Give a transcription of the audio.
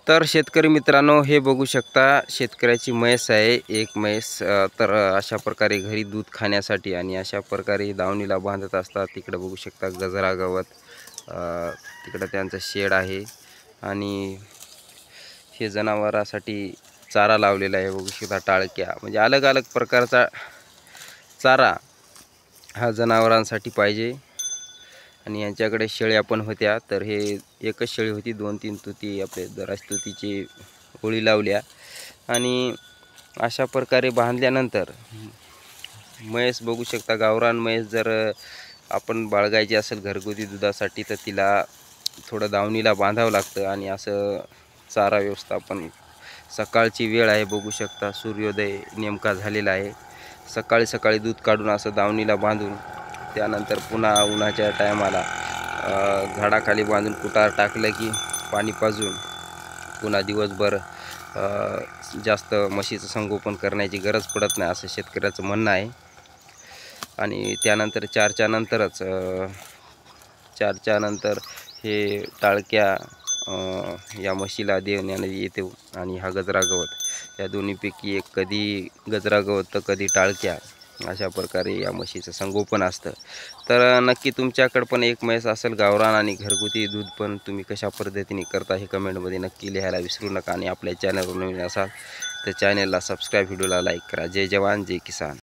तर शेतकरी मित्रांनो, हे बघू शकता शेतकऱ्याची म्हैस आहे. एक म्हैस तर अशा प्रकारे घरी दूध खाण्यासाठी आणि अशा प्रकारे दावणीला बांधत असतात. तिकडे बघू शकता गजरा गवत, तिकडं त्यांचं शेड आहे आणि हे जनावरासाठी चारा लावलेला आहे. बघू शकता टाळक्या, म्हणजे अलग अलग प्रकारचा चारा हा जनावरांसाठी पाहिजे. आणि यांच्याकडे शेळ्या पण होत्या, तर हे एकच शेळी होती, 2-3 तुती आपले दराश तुतीची ओळी लावल्या आणि अशा प्रकारे बांधल्यानंतर म्हैस बघू शकता. गावरान म्हैस जर आपण बाळगायची असेल घरगुती दुधासाठी, तर तिला थोडं दावणीला बांधावं लागतं आणि असं चारा व्यवस्थापन. सकाळची वेळ आहे, बघू शकता सूर्योदय नेमका झालेला आहे. सकाळी सकाळी दूध काढून असं दावणीला बांधून त्यानंतर पुन्हा उन्हाच्या टायमाला झाडाखाली बांधून कुटार टाकलं की पाणी पाजून पुन्हा दिवसभर जास्त म्हशीचं संगोपन करण्याची गरज पडत नाही, असं शेतकऱ्याचं म्हणणं आहे. आणि त्यानंतर 4च्या नंतर हे टाळक्या या म्हशीला देण्यात येतो आणि हा गजरा गवत, या दोन्हीपैकी एक, कधी गजरा गवत तर कधी टाळक्या, अशा प्रकारे या म्हशीचं संगोपन असतं. तर नक्की तुमच्याकडं पण एक म्हैस असेल गावरान आणि घरगुती दूध पण तुम्ही कशा पद्धतीने करता हे कमेंटमध्ये नक्की लिहायला विसरू नका. आणि आपल्या चॅनलवर नवीन असाल तर चॅनलला सबस्क्राईब, व्हिडिओला लाईक करा. जय जवान जय किसान.